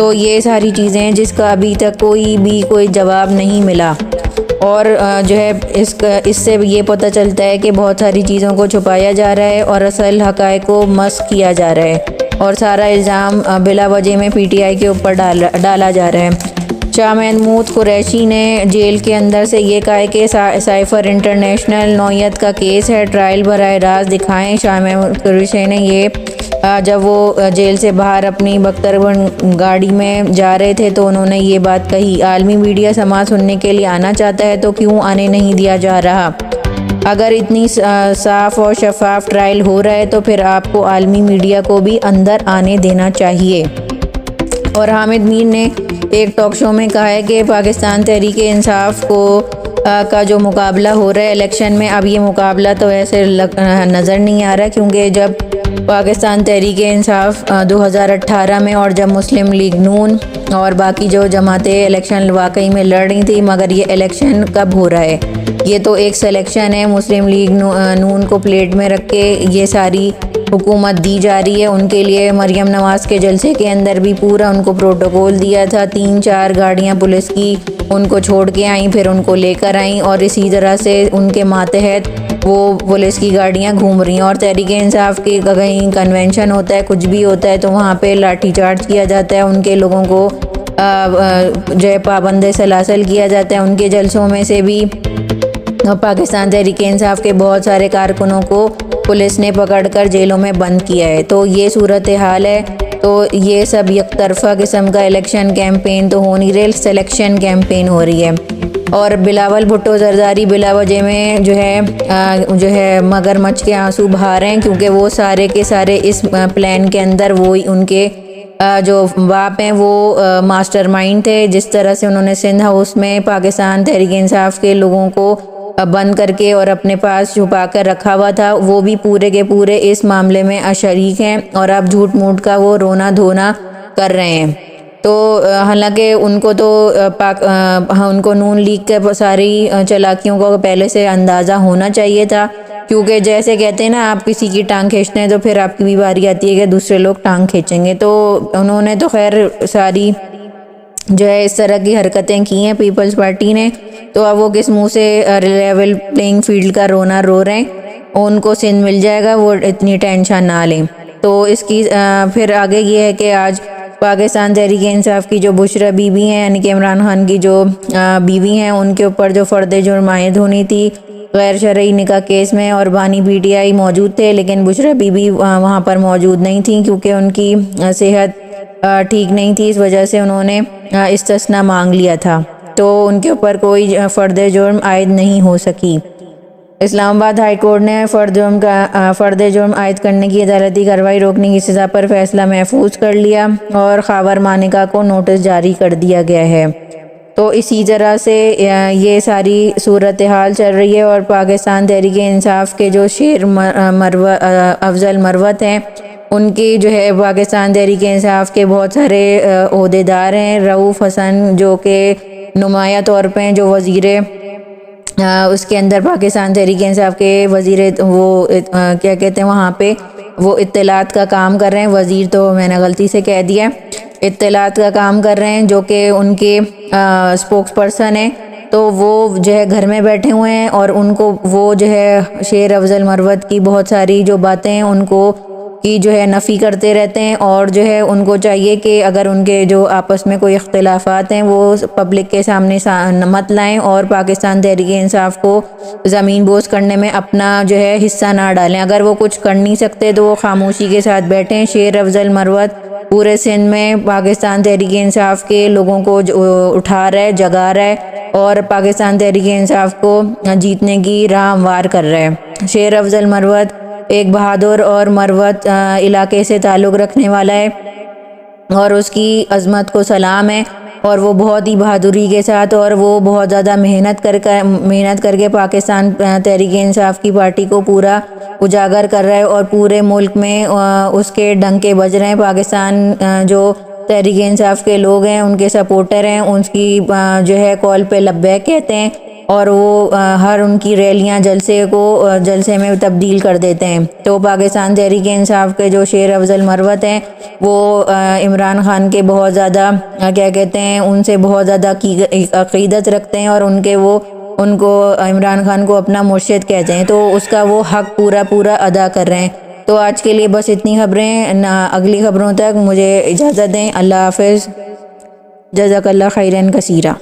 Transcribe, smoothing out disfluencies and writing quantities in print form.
تو یہ ساری چیزیں ہیں جس کا ابھی تک کوئی جواب نہیں ملا، اور جو ہے اس سے یہ پتہ چلتا ہے کہ بہت ساری چیزوں کو چھپایا جا رہا ہے اور اصل حقائق کو مسخ کیا جا رہا ہے، اور سارا الزام بلا وجہ میں پی ٹی آئی کے اوپر ڈالا جا رہا ہے۔ شاہ محمود قریشی نے جیل کے اندر سے یہ کہا ہے کہ سائفر انٹرنیشنل نوعیت کا کیس ہے، ٹرائل براہ راست دکھائیں۔ شاہ محمود قریشی نے یہ جب وہ جیل سے باہر اپنی بختربن گاڑی میں جا رہے تھے تو انہوں نے یہ بات کہی۔ عالمی میڈیا سماعت سننے کے لیے آنا چاہتا ہے تو کیوں آنے نہیں دیا جا رہا؟ اگر اتنی صاف اور شفاف ٹرائل ہو رہا ہے تو پھر آپ کو عالمی میڈیا کو بھی اندر آنے دینا چاہیے۔ اور حامد میر نے ایک ٹاک شو میں کہا ہے کہ پاکستان تحریک انصاف کا جو مقابلہ ہو رہا ہے الیکشن میں، اب یہ مقابلہ تو ایسے نظر نہیں آ رہا، کیونکہ جب پاکستان تحریک انصاف 2018 میں اور جب مسلم لیگ نون اور باقی جو جماعتیں الیکشن واقعی میں لڑ رہی تھی، مگر یہ الیکشن کب ہو رہا ہے؟ یہ تو ایک سلیکشن ہے، مسلم لیگ نون کو پلیٹ میں رکھ کے یہ ساری حکومت دی جا رہی ہے۔ ان کے لیے مریم نواز کے جلسے کے اندر بھی پورا ان کو پروٹوکول دیا تھا، 3-4 گاڑیاں پولیس کی ان کو چھوڑ کے آئیں، پھر ان کو لے کر آئیں، اور اسی طرح سے ان کے ماتحت وہ پولیس کی گاڑیاں گھوم رہی ہیں۔ اور تحریک انصاف کی کہیں کنونشن ہوتا ہے، کچھ بھی ہوتا ہے تو وہاں پہ لاٹھی چارج کیا جاتا ہے، ان کے لوگوں کو جو ہے پابند سلاسل کیا جاتا ہے۔ ان کے جلسوں میں سے بھی پاکستان تحریک انصاف کے بہت سارے کارکنوں کو پولیس نے پکڑ کر جیلوں میں بند کیا ہے۔ تو یہ صورتحال ہے، تو یہ سب یک طرفہ قسم کا الیکشن کیمپین تو ہو نہیں رہے، سلیکشن کیمپین ہو رہی ہے۔ اور بلاول بھٹو زرداری بلا وجہ میں جو ہے مگرمچھ کے آنسو بہا رہے ہیں، کیونکہ وہ سارے کے سارے اس پلان کے اندر وہی ان کے جو باپ ہیں وہ ماسٹر مائنڈ تھے۔ جس طرح سے انہوں نے سندھ ہاؤس میں پاکستان تحریک انصاف کے لوگوں کو بند کر کے اور اپنے پاس چھپا کر رکھا ہوا تھا، وہ بھی پورے کے پورے اس معاملے میں شریک ہیں، اور اب جھوٹ موٹ کا وہ رونا دھونا کر رہے ہیں۔ تو حالانکہ ان کو نون لیگ کے ساری چالاکیوں کو پہلے سے اندازہ ہونا چاہیے تھا، کیونکہ جیسے کہتے ہیں نا، آپ کسی کی ٹانگ کھینچتے ہیں تو پھر آپ کی بھی باری آتی ہے کہ دوسرے لوگ ٹانگ کھینچیں گے۔ تو انہوں نے تو خیر ساری جو ہے اس طرح کی حرکتیں کی ہیں پیپلز پارٹی نے، تو اب وہ کس منہ سے لیول پلینگ فیلڈ کا رونا رو رہے ہیں؟ ان کو سندھ مل جائے گا، وہ اتنی ٹینشن نہ لیں۔ تو اس کی پھر آگے یہ ہے کہ آج پاکستان تحریک انصاف کی جو بشرا بی بی ہیں، یعنی کہ عمران خان کی جو بیوی ہیں، ان کے اوپر جو فرد جرم عائد ہونی تھی غیر شرعی نکاح کیس میں، اور بانی پی ٹی آئی موجود تھے، لیکن بشرا بی بی وہاں پر موجود نہیں تھیں کیونکہ ان کی صحت ٹھیک نہیں تھی، اس وجہ سے انہوں نے استثناء مانگ لیا تھا، تو ان کے اوپر کوئی فرد جرم عائد نہیں ہو سکی۔ اسلام آباد ہائی کورٹ نے فرد جرم عائد کرنے کی عدالتی کارروائی روکنے کی سزا پر فیصلہ محفوظ کر لیا، اور خاور مانیکا کو نوٹس جاری کر دیا گیا ہے۔ تو اسی طرح سے یہ ساری صورتحال چل رہی ہے، اور پاکستان تحریک انصاف کے جو شیر افضل مروت ہیں، ان کی جو ہے پاکستان تحریک انصاف کے بہت سارے عہدیدار ہیں۔ رؤوف حسن جو کہ نمایاں طور پہ جو وزیر اس کے اندر پاکستان تحریک انصاف کے وزیر وہ کیا کہتے ہیں وہاں پہ وہ اطلاعات کا کام کر رہے ہیں، وزیر تو میں نے غلطی سے کہہ دیا، اطلاعات کا کام کر رہے ہیں، جو کہ ان کے اسپوکس پرسن ہیں، تو وہ جو ہے گھر میں بیٹھے ہوئے ہیں، اور ان کو وہ جو ہے شیر افضل مروت کی بہت ساری جو باتیں ہیں ان کو کی جو ہے نفی کرتے رہتے ہیں، اور جو ہے ان کو چاہیے کہ اگر ان کے جو آپس میں کوئی اختلافات ہیں وہ پبلک کے سامنے مت لائیں، اور پاکستان تحریک انصاف کو زمین بوس کرنے میں اپنا جو ہے حصہ نہ ڈالیں۔ اگر وہ کچھ کر نہیں سکتے تو وہ خاموشی کے ساتھ بیٹھیں۔ شیر افضل مروت پورے سندھ میں پاکستان تحریک انصاف کے لوگوں کو اٹھا رہا ہے، جگا رہا ہے، اور پاکستان تحریک انصاف کو جیتنے کی راہ ہموار کر رہا ہے۔ شیر افضل مروت ایک بہادر اور مروت علاقے سے تعلق رکھنے والا ہے، اور اس کی عظمت کو سلام ہے، اور وہ بہت ہی بہادری کے ساتھ اور وہ بہت زیادہ محنت کر کے پاکستان تحریک انصاف کی پارٹی کو پورا اجاگر کر رہا ہے، اور پورے ملک میں اس کے ڈنکے بج رہے ہیں۔ پاکستان جو تحریک انصاف کے لوگ ہیں، ان کے سپورٹر ہیں، ان کی جو ہے کال پہ لبیک کہتے ہیں، اور وہ ہر ان کی ریلیاں جلسے میں تبدیل کر دیتے ہیں۔ تو پاکستان تحریک انصاف کے جو شیر افضل مروت ہیں وہ عمران خان کے بہت زیادہ ان سے بہت زیادہ عقیدت رکھتے ہیں، اور ان کو عمران خان کو اپنا مرشد کہتے ہیں، تو اس کا وہ حق پورا ادا کر رہے ہیں۔ تو آج کے لیے بس اتنی خبریں، اگلی خبروں تک مجھے اجازت دیں۔ اللہ حافظ، جزاک اللہ خیرن کثیرہ۔